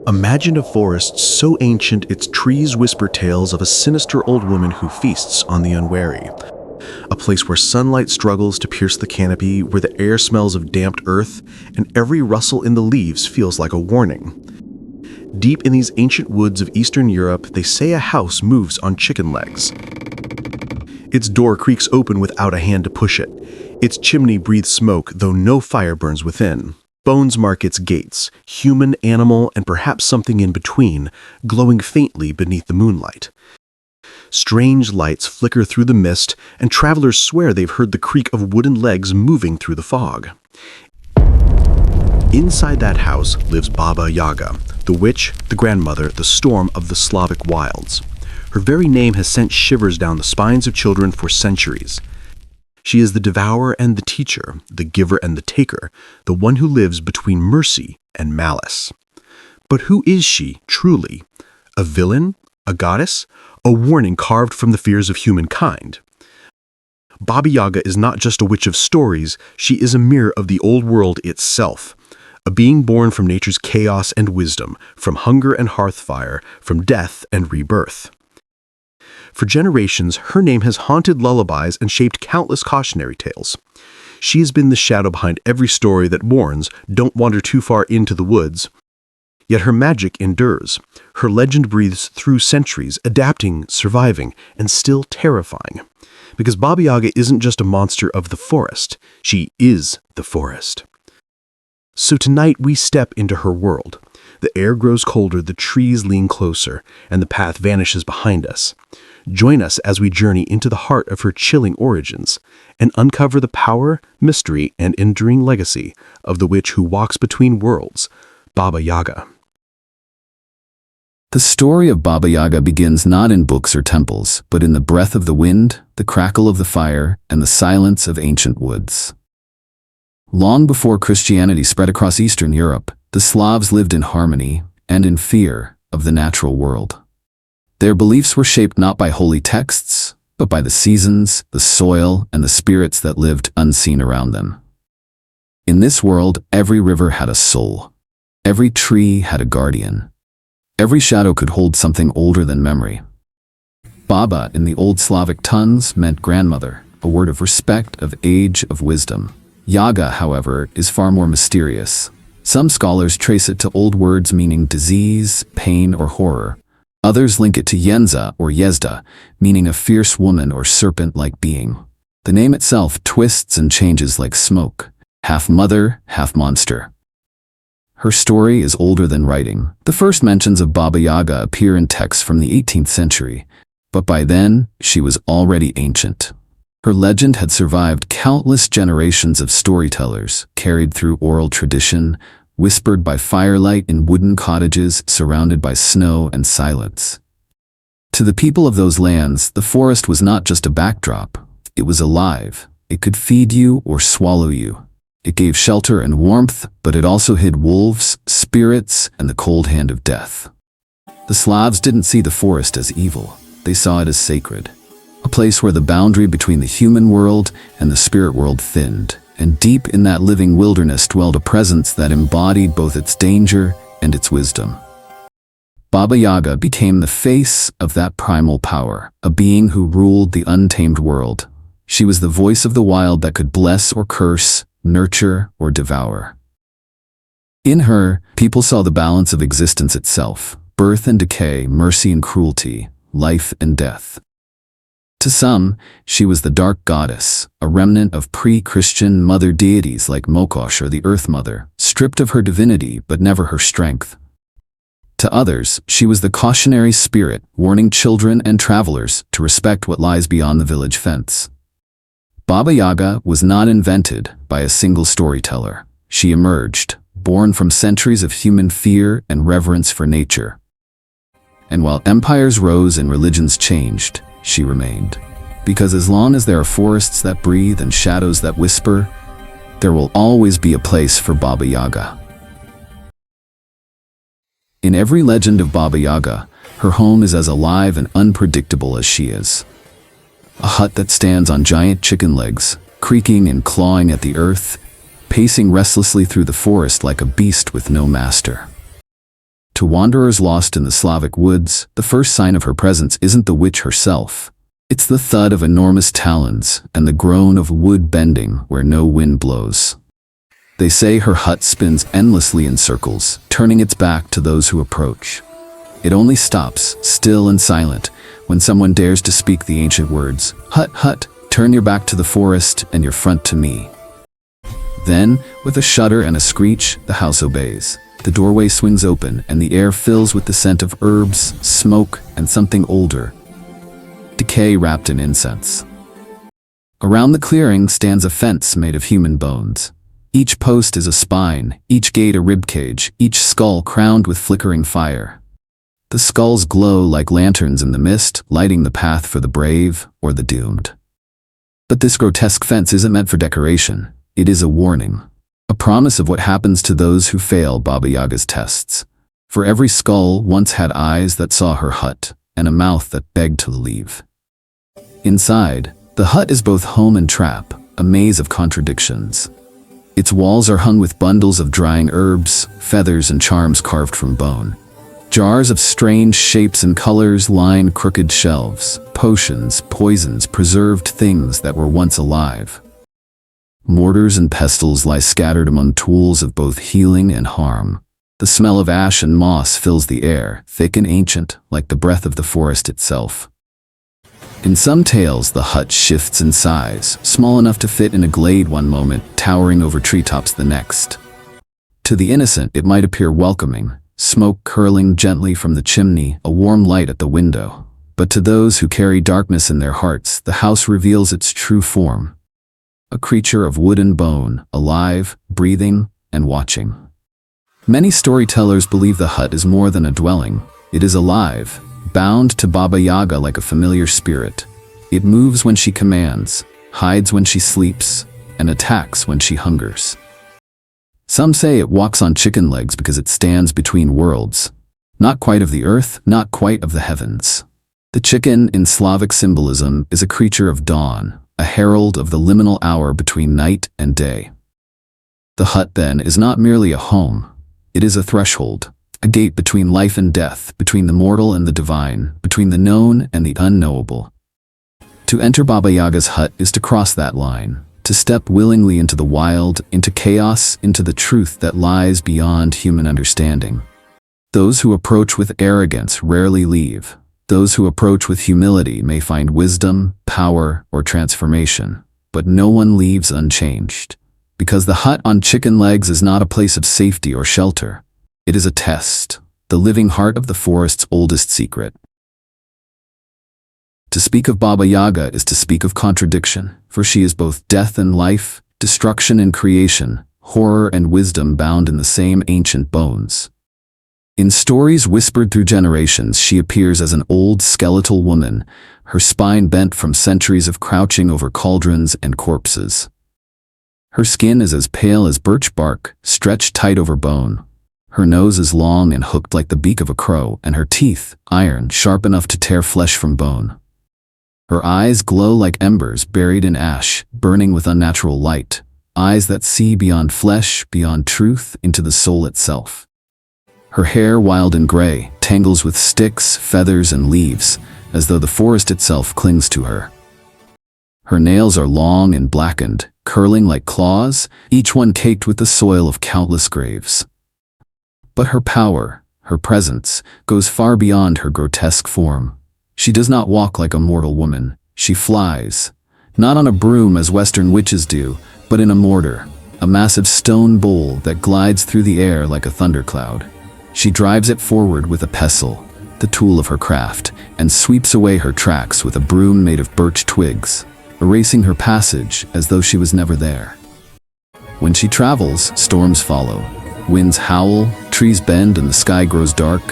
Imagine a forest so ancient its trees whisper tales of a sinister old woman who feasts on the unwary. A place where sunlight struggles to pierce the canopy, where the air smells of damped earth, and every rustle in the leaves feels like a warning. Deep in these ancient woods of Eastern Europe, they say a house moves on chicken legs. Its door creaks open without a hand to push it. Its chimney breathes smoke, though no fire burns within. Bones mark its gates, human, animal, and perhaps something in between, glowing faintly beneath the moonlight. Strange lights flicker through the mist, and travelers swear they've heard the creak of wooden legs moving through the fog. Inside that house lives Baba Yaga, the witch, the grandmother, the storm of the Slavic wilds. Her very name has sent shivers down the spines of children for centuries. She is the devourer and the teacher, the giver and the taker, the one who lives between mercy and malice. But who is she, truly? A villain? A goddess? A warning carved from the fears of humankind? Baba Yaga is not just a witch of stories, she is a mirror of the old world itself. A being born from nature's chaos and wisdom, from hunger and hearthfire, from death and rebirth. For generations, her name has haunted lullabies and shaped countless cautionary tales. She has been the shadow behind every story that warns, don't wander too far into the woods. Yet her magic endures. Her legend breathes through centuries, adapting, surviving, and still terrifying. Because Baba Yaga isn't just a monster of the forest, she is the forest. So tonight we step into her world. The air grows colder, the trees lean closer, and the path vanishes behind us. Join us as we journey into the heart of her chilling origins and uncover the power, mystery, and enduring legacy of the witch who walks between worlds, Baba Yaga. The story of Baba Yaga begins not in books or temples, but in the breath of the wind, the crackle of the fire, and the silence of ancient woods. Long before Christianity spread across Eastern Europe, the Slavs lived in harmony and in fear of the natural world. Their beliefs were shaped not by holy texts, but by the seasons, the soil, and the spirits that lived unseen around them. In this world, every river had a soul. Every tree had a guardian. Every shadow could hold something older than memory. Baba in the old Slavic tongues meant grandmother, a word of respect, of age, of wisdom. Yaga, however, is far more mysterious. Some scholars trace it to old words meaning disease, pain, or horror. Others link it to Yenza or Yezda, meaning a fierce woman or serpent-like being. The name itself twists and changes like smoke, half mother, half monster. Her story is older than writing. The first mentions of Baba Yaga appear in texts from the 18th century, but by then, she was already ancient. Her legend had survived countless generations of storytellers, carried through oral tradition, whispered by firelight in wooden cottages surrounded by snow and silence. To the people of those lands, the forest was not just a backdrop. It was alive. It could feed you or swallow you. It gave shelter and warmth, but it also hid wolves, spirits, and the cold hand of death. The Slavs didn't see the forest as evil. They saw it as sacred. A place where the boundary between the human world and the spirit world thinned. And deep in that living wilderness dwelled a presence that embodied both its danger and its wisdom. Baba Yaga became the face of that primal power, a being who ruled the untamed world. She was the voice of the wild that could bless or curse, nurture or devour. In her, people saw the balance of existence itself, birth and decay, mercy and cruelty, life and death. To some, she was the dark goddess, a remnant of pre-Christian mother deities like Mokosh or the Earth Mother, stripped of her divinity but never her strength. To others, she was the cautionary spirit, warning children and travelers to respect what lies beyond the village fence. Baba Yaga was not invented by a single storyteller. She emerged, born from centuries of human fear and reverence for nature. And while empires rose and religions changed, she remained. Because as long as there are forests that breathe and shadows that whisper, there will always be a place for Baba Yaga. In every legend of Baba Yaga, her home is as alive and unpredictable as she is. A hut that stands on giant chicken legs, creaking and clawing at the earth, pacing restlessly through the forest like a beast with no master. To wanderers lost in the Slavic woods, the first sign of her presence isn't the witch herself. It's the thud of enormous talons and the groan of wood bending where no wind blows. They say her hut spins endlessly in circles, turning its back to those who approach. It only stops, still and silent, when someone dares to speak the ancient words, "Hut, hut, turn your back to the forest and your front to me." Then, with a shudder and a screech, the house obeys. The doorway swings open and the air fills with the scent of herbs, smoke, and something older. Decay wrapped in incense. Around the clearing stands a fence made of human bones. Each post is a spine, each gate a ribcage, each skull crowned with flickering fire. The skulls glow like lanterns in the mist, lighting the path for the brave or the doomed. But this grotesque fence isn't meant for decoration. It is a warning. A promise of what happens to those who fail Baba Yaga's tests. For every skull once had eyes that saw her hut, and a mouth that begged to leave. Inside, the hut is both home and trap, a maze of contradictions. Its walls are hung with bundles of drying herbs, feathers, and charms carved from bone. Jars of strange shapes and colors line crooked shelves, potions, poisons, preserved things that were once alive. Mortars and pestles lie scattered among tools of both healing and harm. The smell of ash and moss fills the air, thick and ancient, like the breath of the forest itself. In some tales, the hut shifts in size, small enough to fit in a glade one moment, towering over treetops the next. To the innocent, it might appear welcoming, smoke curling gently from the chimney, a warm light at the window. But to those who carry darkness in their hearts, the house reveals its true form. A creature of wood and bone, alive, breathing, and watching. Many storytellers believe the hut is more than a dwelling. It is alive, bound to Baba Yaga like a familiar spirit. It moves when she commands, hides when she sleeps, and attacks when she hungers. Some say it walks on chicken legs because it stands between worlds. Not quite of the earth, not quite of the heavens. The chicken, in Slavic symbolism, is a creature of dawn, a herald of the liminal hour between night and day. The hut, then, is not merely a home. It is a threshold, a gate between life and death, between the mortal and the divine, between the known and the unknowable. To enter Baba Yaga's hut is to cross that line, to step willingly into the wild, into chaos, into the truth that lies beyond human understanding. Those who approach with arrogance rarely leave. Those who approach with humility may find wisdom, power, or transformation, but no one leaves unchanged. Because the hut on chicken legs is not a place of safety or shelter. It is a test, the living heart of the forest's oldest secret. To speak of Baba Yaga is to speak of contradiction, for she is both death and life, destruction and creation, horror and wisdom bound in the same ancient bones. In stories whispered through generations, she appears as an old skeletal woman, her spine bent from centuries of crouching over cauldrons and corpses. Her skin is as pale as birch bark, stretched tight over bone. Her nose is long and hooked like the beak of a crow, and her teeth, iron, sharp enough to tear flesh from bone. Her eyes glow like embers buried in ash, burning with unnatural light, eyes that see beyond flesh, beyond truth, into the soul itself. Her hair, wild and gray, tangles with sticks, feathers, and leaves, as though the forest itself clings to her. Her nails are long and blackened, curling like claws, each one caked with the soil of countless graves. But her power, her presence, goes far beyond her grotesque form. She does not walk like a mortal woman. She flies, not on a broom as Western witches do, but in a mortar, a massive stone bowl that glides through the air like a thundercloud. She drives it forward with a pestle, the tool of her craft, and sweeps away her tracks with a broom made of birch twigs, erasing her passage as though she was never there. When she travels, storms follow. Winds howl, trees bend, and the sky grows dark.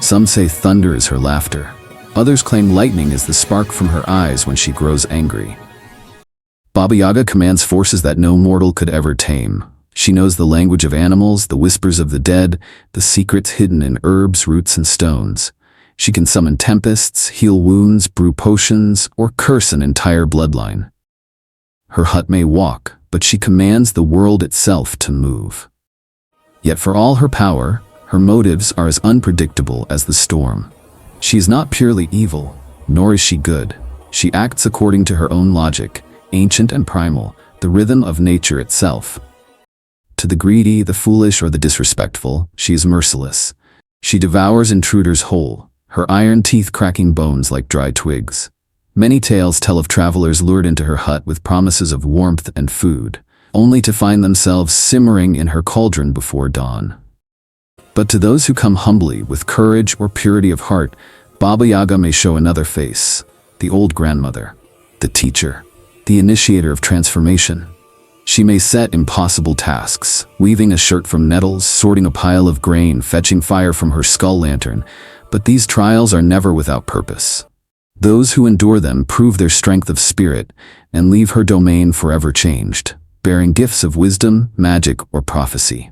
Some say thunder is her laughter. Others claim lightning is the spark from her eyes when she grows angry. Baba Yaga commands forces that no mortal could ever tame. She knows the language of animals, the whispers of the dead, the secrets hidden in herbs, roots, and stones. She can summon tempests, heal wounds, brew potions, or curse an entire bloodline. Her hut may walk, but she commands the world itself to move. Yet for all her power, Her motives are as unpredictable as the storm. She is not purely evil, nor is she good. She acts according to her own logic, ancient and primal, the rhythm of nature itself. To the greedy, the foolish, or the disrespectful, she is merciless. She devours intruders whole, her iron teeth cracking bones like dry twigs. Many tales tell of travelers lured into her hut with promises of warmth and food, only to find themselves simmering in her cauldron before dawn. But to those who come humbly, with courage or purity of heart, Baba Yaga may show another face, the old grandmother, the teacher, the initiator of transformation. She may set impossible tasks, weaving a shirt from nettles, sorting a pile of grain, fetching fire from her skull lantern, but these trials are never without purpose. Those who endure them prove their strength of spirit and leave her domain forever changed, bearing gifts of wisdom, magic, or prophecy.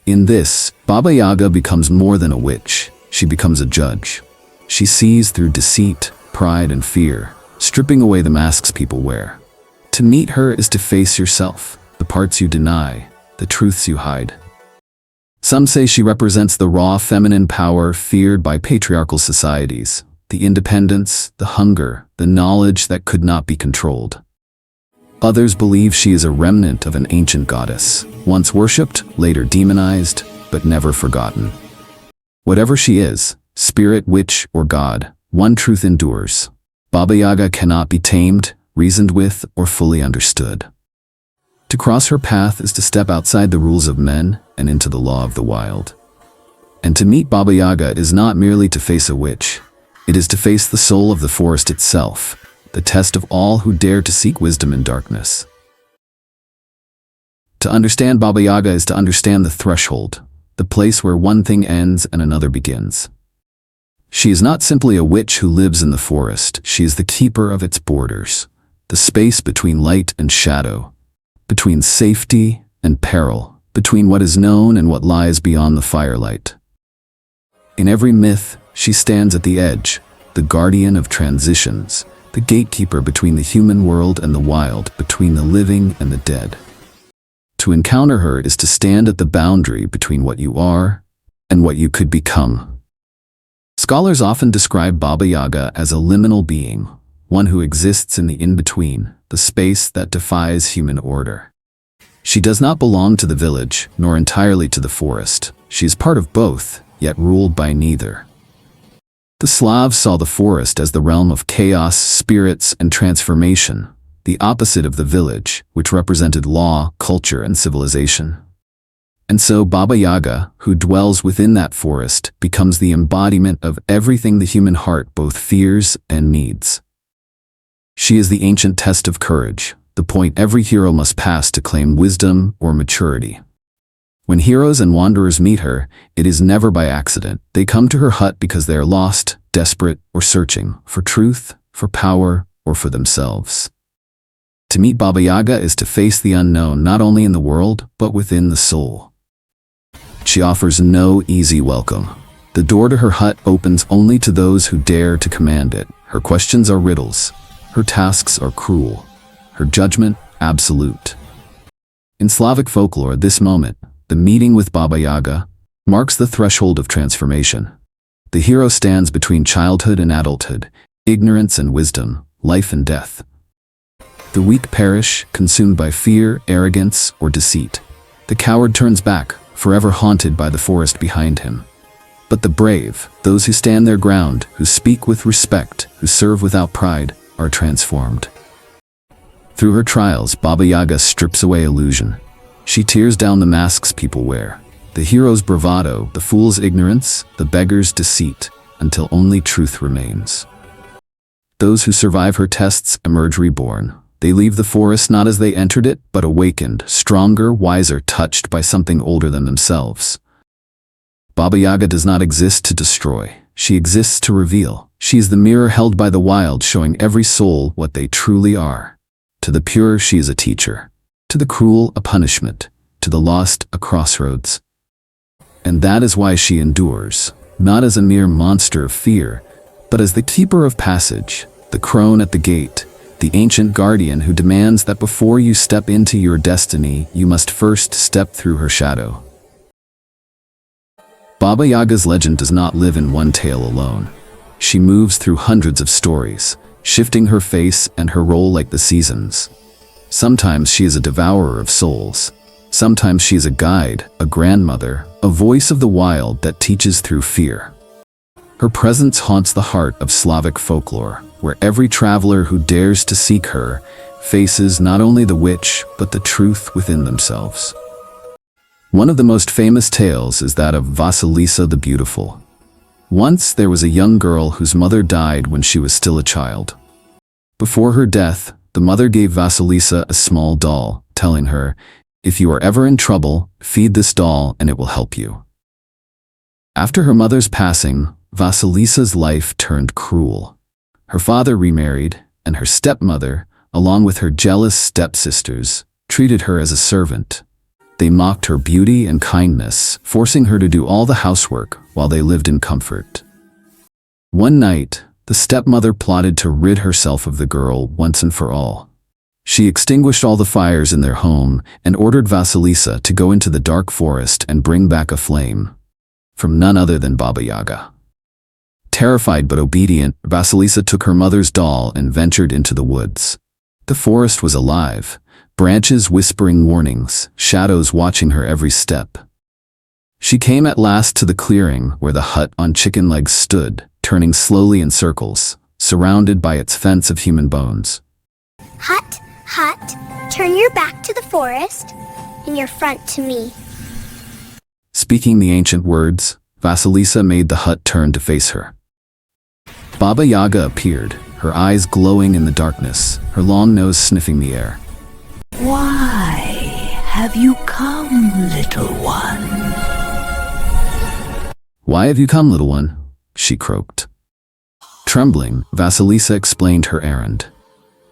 In this, Baba Yaga becomes more than a witch. She becomes a judge. She sees through deceit, pride, and fear, stripping away the masks people wear. To meet her is to face yourself, the parts you deny, the truths you hide. Some say she represents the raw feminine power feared by patriarchal societies, the independence, the hunger, the knowledge that could not be controlled. Others believe she is a remnant of an ancient goddess, once worshipped, later demonized, but never forgotten. Whatever she is, spirit, witch, or god, one truth endures. Baba Yaga cannot be tamed, reasoned with, or fully understood. To cross her path is to step outside the rules of men and into the law of the wild. And to meet Baba Yaga is not merely to face a witch. It is to face the soul of the forest itself, the test of all who dare to seek wisdom in darkness. To understand Baba Yaga is to understand the threshold, the place where one thing ends and another begins. She is not simply a witch who lives in the forest. She is the keeper of its borders, the space between light and shadow, between safety and peril, between what is known and what lies beyond the firelight. In every myth, she stands at the edge, the guardian of transitions, the gatekeeper between the human world and the wild, between the living and the dead. To encounter her is to stand at the boundary between what you are and what you could become. Scholars often describe Baba Yaga as a liminal being, one who exists in the in-between, the space that defies human order. She does not belong to the village, nor entirely to the forest. She is part of both, yet ruled by neither. The Slavs saw the forest as the realm of chaos, spirits, and transformation, the opposite of the village, which represented law, culture, and civilization. And so Baba Yaga, who dwells within that forest, becomes the embodiment of everything the human heart both fears and needs. She is the ancient test of courage, the point every hero must pass to claim wisdom or maturity. When heroes and wanderers meet her, it is never by accident. They come to her hut because they are lost, desperate, or searching for truth, for power, or for themselves. To meet Baba Yaga is to face the unknown not only in the world, but within the soul. She offers no easy welcome. The door to her hut opens only to those who dare to command it. Her questions are riddles. Her tasks are cruel. Her judgment, absolute. In Slavic folklore, this moment, the meeting with Baba Yaga, marks the threshold of transformation. The hero stands between childhood and adulthood, ignorance and wisdom, life and death. The weak perish, consumed by fear, arrogance, or deceit. The coward turns back, forever haunted by the forest behind him. But the brave, those who stand their ground, who speak with respect, who serve without pride, are transformed. Through her trials, Baba Yaga strips away illusion. She tears down the masks people wear, the hero's bravado, the fool's ignorance, the beggar's deceit, until only truth remains. Those who survive her tests emerge reborn. They leave the forest not as they entered it, but awakened, stronger, wiser, touched by something older than themselves. Baba Yaga does not exist to destroy. She exists to reveal. She is the mirror held by the wild, showing every soul what they truly are. To the pure, she is a teacher. To the cruel, a punishment. To the lost, a crossroads. And that is why she endures, not as a mere monster of fear, but as the keeper of passage, the crone at the gate, the ancient guardian who demands that before you step into your destiny, you must first step through her shadow. Baba Yaga's legend does not live in one tale alone. She moves through hundreds of stories, shifting her face and her role like the seasons. Sometimes she is a devourer of souls. Sometimes she is a guide, a grandmother, a voice of the wild that teaches through fear. Her presence haunts the heart of Slavic folklore, where every traveler who dares to seek her faces not only the witch, but the truth within themselves. One of the most famous tales is that of Vasilisa the Beautiful. Once there was a young girl whose mother died when she was still a child. Before her death, the mother gave Vasilisa a small doll, telling her, "If you are ever in trouble, feed this doll and it will help you." After her mother's passing, Vasilisa's life turned cruel. Her father remarried, and her stepmother, along with her jealous stepsisters, treated her as a servant. They mocked her beauty and kindness, forcing her to do all the housework while they lived in comfort. One night, the stepmother plotted to rid herself of the girl once and for all. She extinguished all the fires in their home and ordered Vasilisa to go into the dark forest and bring back a flame from none other than Baba Yaga. Terrified but obedient, Vasilisa took her mother's doll and ventured into the woods. The forest was alive, branches whispering warnings, shadows watching her every step. She came at last to the clearing where the hut on chicken legs stood, turning slowly in circles, surrounded by its fence of human bones. Hut, hut, turn your back to the forest and your front to me. Speaking the ancient words, Vasilisa made the hut turn to face her. Baba Yaga appeared, her eyes glowing in the darkness, her long nose sniffing the air. Why have you come, little one? "Why have you come, little one?" she croaked. Trembling, Vasilisa explained her errand.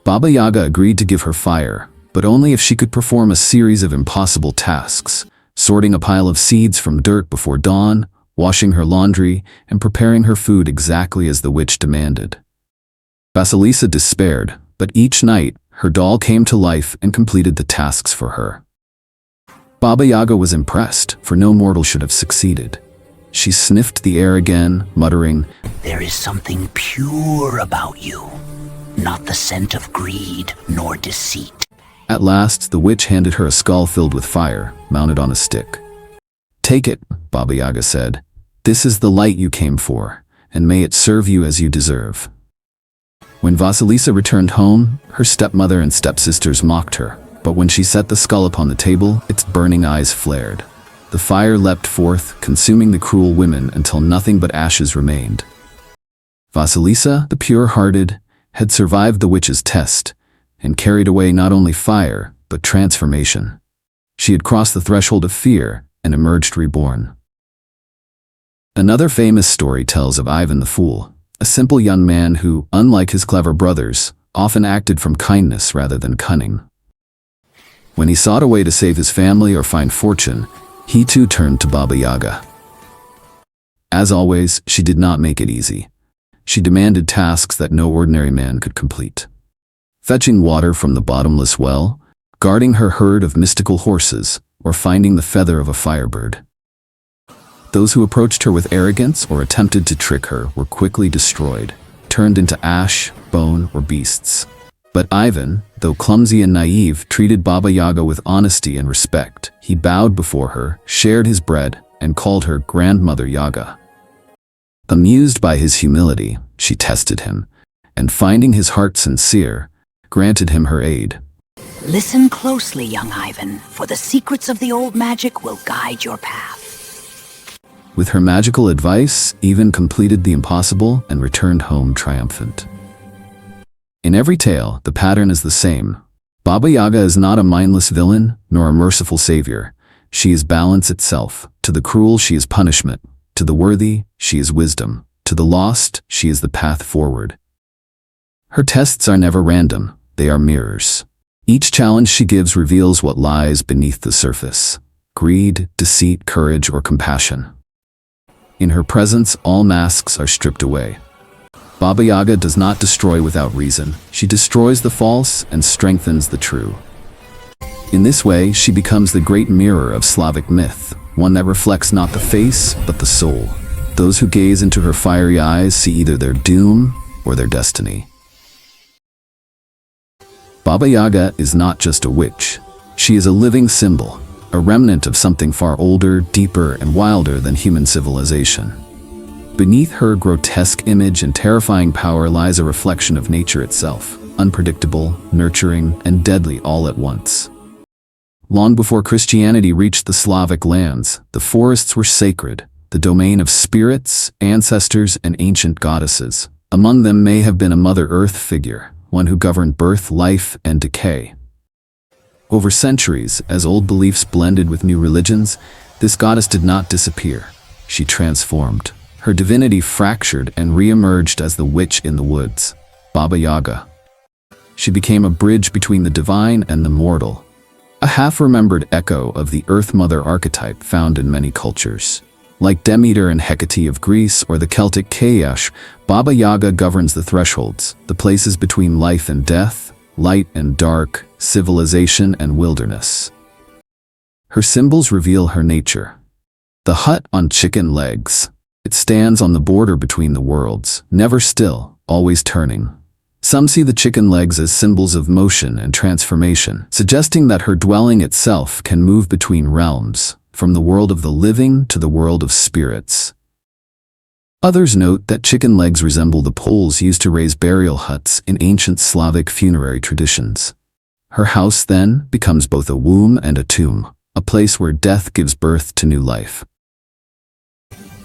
Baba Yaga agreed to give her fire, but only if she could perform a series of impossible tasks, sorting a pile of seeds from dirt before dawn, washing her laundry, and preparing her food exactly as the witch demanded. Vasilisa despaired, but each night, her doll came to life and completed the tasks for her. Baba Yaga was impressed, for no mortal should have succeeded. She sniffed the air again, muttering, There is something pure about you, not the scent of greed nor deceit. At last, the witch handed her a skull filled with fire, mounted on a stick. "Take it," Baba Yaga said. "This is the light you came for, and may it serve you as you deserve." When Vasilisa returned home, her stepmother and stepsisters mocked her, but when she set the skull upon the table, its burning eyes flared. The fire leapt forth, consuming the cruel women until nothing but ashes remained. Vasilisa, the pure-hearted, had survived the witch's test, and carried away not only fire, but transformation. She had crossed the threshold of fear and emerged reborn. Another famous story tells of Ivan the Fool, a simple young man who, unlike his clever brothers, often acted from kindness rather than cunning. When he sought a way to save his family or find fortune, he too turned to Baba Yaga. As always, she did not make it easy. She demanded tasks that no ordinary man could complete. Fetching water from the bottomless well, guarding her herd of mystical horses, or finding the feather of a firebird. Those who approached her with arrogance or attempted to trick her were quickly destroyed, turned into ash, bone, or beasts. But Ivan, though clumsy and naive, treated Baba Yaga with honesty and respect. He bowed before her, shared his bread, and called her Grandmother Yaga. Amused by his humility, she tested him, and finding his heart sincere, granted him her aid. Listen closely, young Ivan, for the secrets of the old magic will guide your path. With her magical advice, Ivan completed the impossible and returned home triumphant. In every tale, the pattern is the same. Baba Yaga is not a mindless villain, nor a merciful savior. She is balance itself. To the cruel, she is punishment. To the worthy, she is wisdom. To the lost, she is the path forward. Her tests are never random. They are mirrors. Each challenge she gives reveals what lies beneath the surface: greed, deceit, courage, or compassion. In her presence, all masks are stripped away. Baba Yaga does not destroy without reason. She destroys the false and strengthens the true. In this way, she becomes the great mirror of Slavic myth, one that reflects not the face, but the soul. Those who gaze into her fiery eyes see either their doom or their destiny. Baba Yaga is not just a witch. She is a living symbol, a remnant of something far older, deeper, and wilder than human civilization. Beneath her grotesque image and terrifying power lies a reflection of nature itself, unpredictable, nurturing, and deadly all at once. Long before Christianity reached the Slavic lands, the forests were sacred, the domain of spirits, ancestors, and ancient goddesses. Among them may have been a Mother Earth figure, one who governed birth, life, and decay. Over centuries, as old beliefs blended with new religions, this goddess did not disappear. She transformed. Her divinity fractured and re-emerged as the witch in the woods, Baba Yaga. She became a bridge between the divine and the mortal, a half-remembered echo of the Earth Mother archetype found in many cultures. Like Demeter and Hecate of Greece or the Celtic Kaash, Baba Yaga governs the thresholds, the places between life and death, light and dark, civilization and wilderness. Her symbols reveal her nature. The hut on chicken legs. It stands on the border between the worlds, never still, always turning. Some see the chicken legs as symbols of motion and transformation, suggesting that her dwelling itself can move between realms, from the world of the living to the world of spirits. Others note that chicken legs resemble the poles used to raise burial huts in ancient Slavic funerary traditions. Her house then becomes both a womb and a tomb, a place where death gives birth to new life.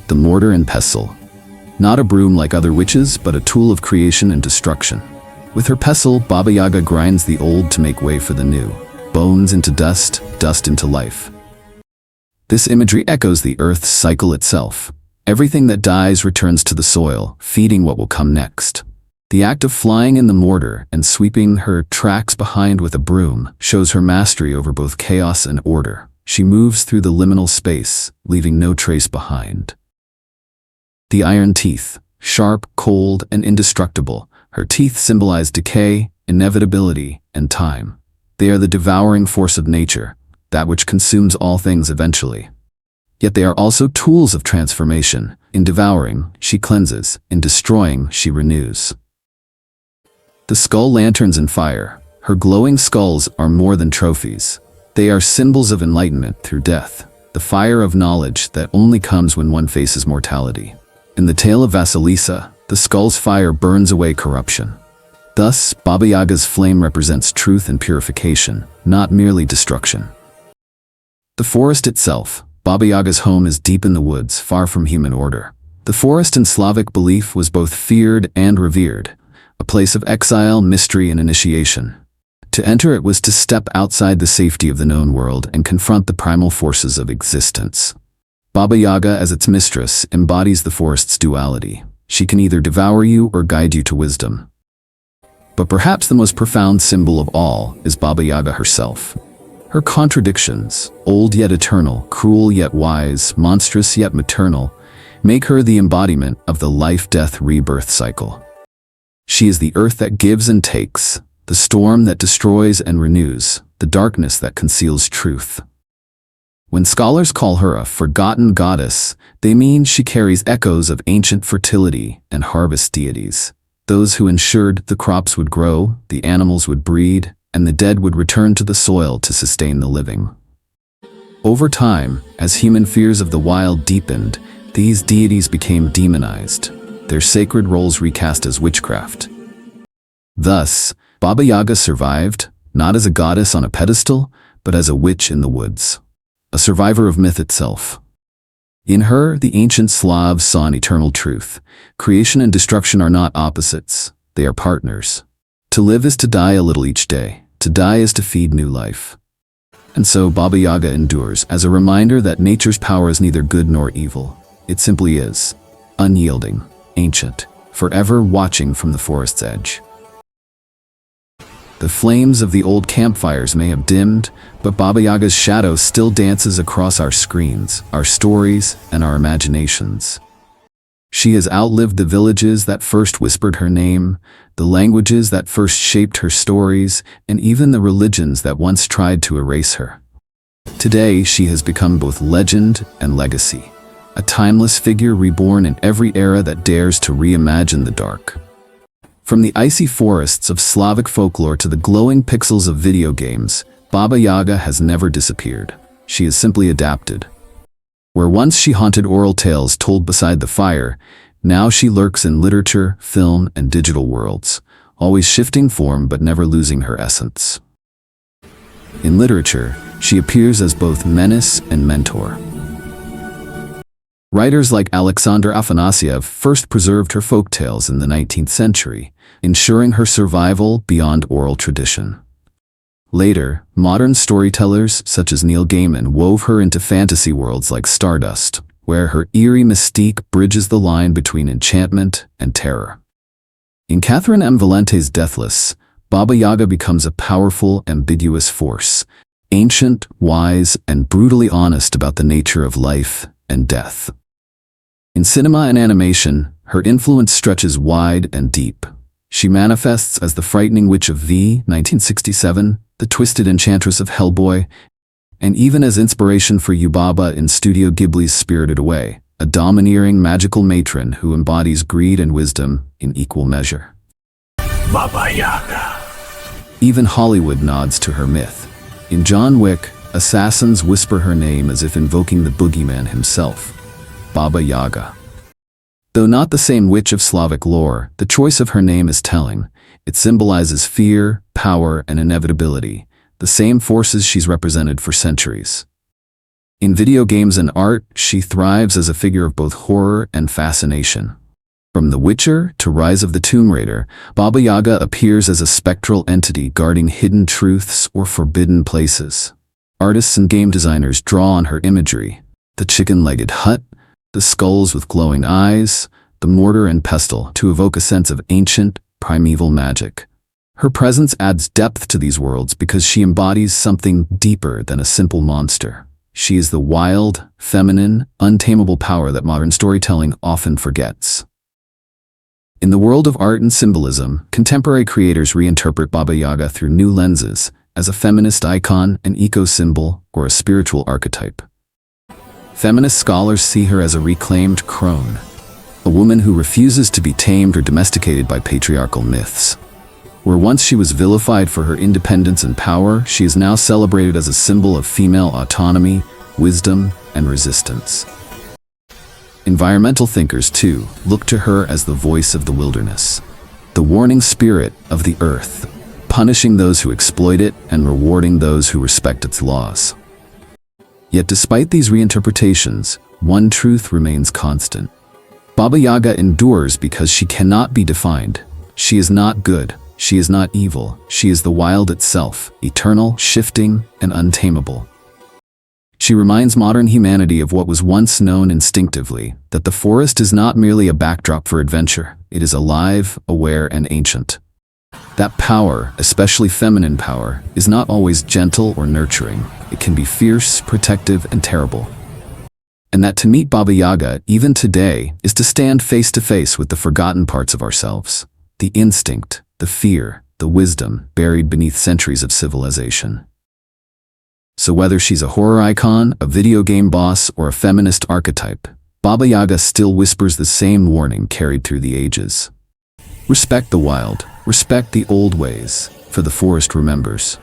The mortar and pestle. Not a broom like other witches, but a tool of creation and destruction. With her pestle, Baba Yaga grinds the old to make way for the new. Bones into dust, dust into life. This imagery echoes the earth's cycle itself. Everything that dies returns to the soil, feeding what will come next. The act of flying in the mortar and sweeping her tracks behind with a broom shows her mastery over both chaos and order. She moves through the liminal space, leaving no trace behind. The iron teeth, sharp, cold, and indestructible. Her teeth symbolize decay, inevitability, and time. They are the devouring force of nature, that which consumes all things eventually. Yet they are also tools of transformation. In devouring, she cleanses. In destroying, she renews. The skull lanterns and fire. Her glowing skulls are more than trophies. They are symbols of enlightenment through death, the fire of knowledge that only comes when one faces mortality. In the tale of Vasilisa, the skull's fire burns away corruption. Thus, Baba Yaga's flame represents truth and purification, not merely destruction. The forest itself. Baba Yaga's home is deep in the woods, far from human order. The forest in Slavic belief was both feared and revered, a place of exile, mystery, and initiation. To enter it was to step outside the safety of the known world and confront the primal forces of existence. Baba Yaga, as its mistress, embodies the forest's duality. She can either devour you or guide you to wisdom. But perhaps the most profound symbol of all is Baba Yaga herself. Her contradictions, old yet eternal, cruel yet wise, monstrous yet maternal, make her the embodiment of the life-death-rebirth cycle. She is the earth that gives and takes, the storm that destroys and renews, the darkness that conceals truth. When scholars call her a forgotten goddess, they mean she carries echoes of ancient fertility and harvest deities, those who ensured the crops would grow, the animals would breed, and the dead would return to the soil to sustain the living. Over time, as human fears of the wild deepened, these deities became demonized, their sacred roles recast as witchcraft. Thus, Baba Yaga survived, not as a goddess on a pedestal, but as a witch in the woods, a survivor of myth itself. In her, the ancient Slavs saw an eternal truth. Creation and destruction are not opposites, they are partners. To live is to die a little each day. To die is to feed new life. And so Baba Yaga endures as a reminder that nature's power is neither good nor evil. It simply is. Unyielding, ancient, forever watching from the forest's edge. The flames of the old campfires may have dimmed, but Baba Yaga's shadow still dances across our screens, our stories, and our imaginations. She has outlived the villages that first whispered her name, the languages that first shaped her stories, and even the religions that once tried to erase her. Today, she has become both legend and legacy, a timeless figure reborn in every era that dares to reimagine the dark. From the icy forests of Slavic folklore to the glowing pixels of video games, Baba Yaga has never disappeared. She has simply adapted. Where once she haunted oral tales told beside the fire, now she lurks in literature, film, and digital worlds, always shifting form but never losing her essence. In literature, she appears as both menace and mentor. Writers like Alexander Afanasiev first preserved her folktales in the 19th century, ensuring her survival beyond oral tradition. Later, modern storytellers such as Neil Gaiman wove her into fantasy worlds like Stardust, where her eerie mystique bridges the line between enchantment and terror. In Catherine M. Valente's Deathless, Baba Yaga becomes a powerful, ambiguous force, ancient, wise, and brutally honest about the nature of life and death. In cinema and animation, her influence stretches wide and deep. She manifests as the frightening witch of V, 1967, the twisted enchantress of Hellboy, and even as inspiration for Yubaba in Studio Ghibli's Spirited Away, a domineering magical matron who embodies greed and wisdom in equal measure. Baba Yaga. Even Hollywood nods to her myth. In John Wick, assassins whisper her name as if invoking the boogeyman himself, Baba Yaga. Though not the same witch of Slavic lore, the choice of her name is telling. It symbolizes fear, power, and inevitability, the same forces she's represented for centuries. In video games and art, she thrives as a figure of both horror and fascination. From The Witcher to Rise of the Tomb Raider, Baba Yaga appears as a spectral entity guarding hidden truths or forbidden places. Artists and game designers draw on her imagery: the chicken-legged hut, the skulls with glowing eyes, the mortar and pestle, to evoke a sense of ancient, primeval magic. Her presence adds depth to these worlds because she embodies something deeper than a simple monster. She is the wild, feminine, untamable power that modern storytelling often forgets. In the world of art and symbolism, contemporary creators reinterpret Baba Yaga through new lenses, as a feminist icon, an eco-symbol, or a spiritual archetype. Feminist scholars see her as a reclaimed crone, a woman who refuses to be tamed or domesticated by patriarchal myths. Where once she was vilified for her independence and power, she is now celebrated as a symbol of female autonomy, wisdom, and resistance. Environmental thinkers, too, look to her as the voice of the wilderness, the warning spirit of the earth, punishing those who exploit it and rewarding those who respect its laws. Yet despite these reinterpretations, one truth remains constant. Baba Yaga endures because she cannot be defined. She is not good. She is not evil. She is the wild itself, eternal, shifting, and untamable. She reminds modern humanity of what was once known instinctively, that the forest is not merely a backdrop for adventure. It is alive, aware, and ancient. That power, especially feminine power, is not always gentle or nurturing. It can be fierce, protective, and terrible. And that to meet Baba Yaga, even today, is to stand face to face with the forgotten parts of ourselves. The instinct, the fear, the wisdom buried beneath centuries of civilization. So whether she's a horror icon, a video game boss, or a feminist archetype, Baba Yaga still whispers the same warning carried through the ages. Respect the wild, respect the old ways, for the forest remembers.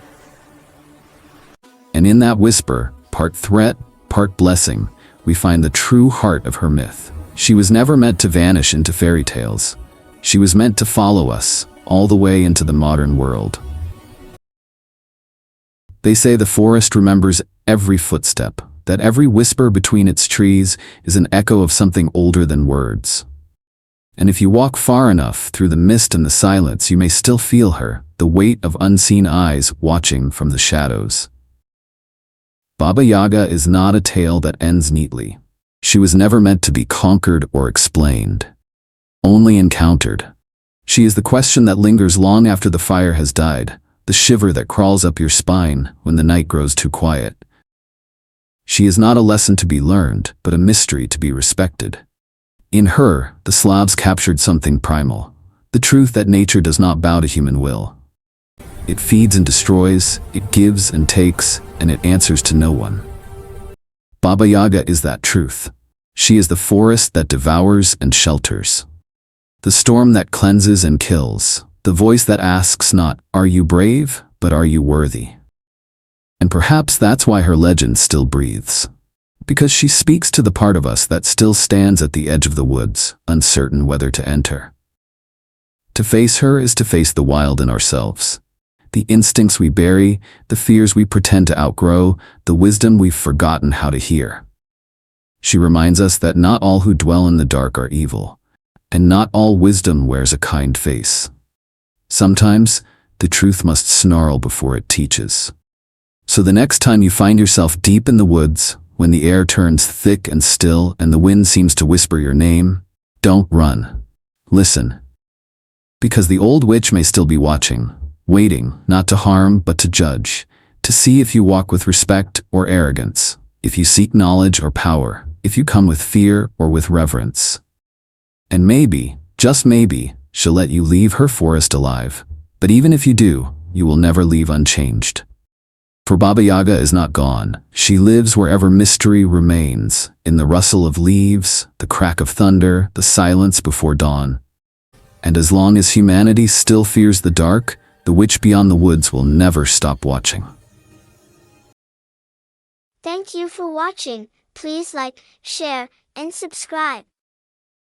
And in that whisper, part threat, part blessing, we find the true heart of her myth. She was never meant to vanish into fairy tales. She was meant to follow us, all the way into the modern world. They say the forest remembers every footstep, that every whisper between its trees is an echo of something older than words. And if you walk far enough through the mist and the silence, you may still feel her, the weight of unseen eyes watching from the shadows. Baba Yaga is not a tale that ends neatly. She was never meant to be conquered or explained, only encountered. She is the question that lingers long after the fire has died, the shiver that crawls up your spine when the night grows too quiet. She is not a lesson to be learned, but a mystery to be respected. In her, the Slavs captured something primal, the truth that nature does not bow to human will. It feeds and destroys, it gives and takes, and it answers to no one. Baba Yaga is that truth. She is the forest that devours and shelters. The storm that cleanses and kills. The voice that asks not, "Are you brave?" but "Are you worthy?" And perhaps that's why her legend still breathes. Because she speaks to the part of us that still stands at the edge of the woods, uncertain whether to enter. To face her is to face the wild in ourselves. The instincts we bury, the fears we pretend to outgrow, the wisdom we've forgotten how to hear. She reminds us that not all who dwell in the dark are evil, and not all wisdom wears a kind face. Sometimes, the truth must snarl before it teaches. So the next time you find yourself deep in the woods, when the air turns thick and still and the wind seems to whisper your name, don't run. Listen. Because the old witch may still be watching, waiting, not to harm but to judge, to see if you walk with respect or arrogance, if you seek knowledge or power, if you come with fear or with reverence. And maybe, just maybe, she'll let you leave her forest alive. But even if you do, you will never leave unchanged. For Baba Yaga is not gone. She lives wherever mystery remains, in the rustle of leaves, the crack of thunder, the silence before dawn. And as long as humanity still fears the dark, the witch beyond the woods will never stop watching. Thank you for watching. Please like, share, and subscribe.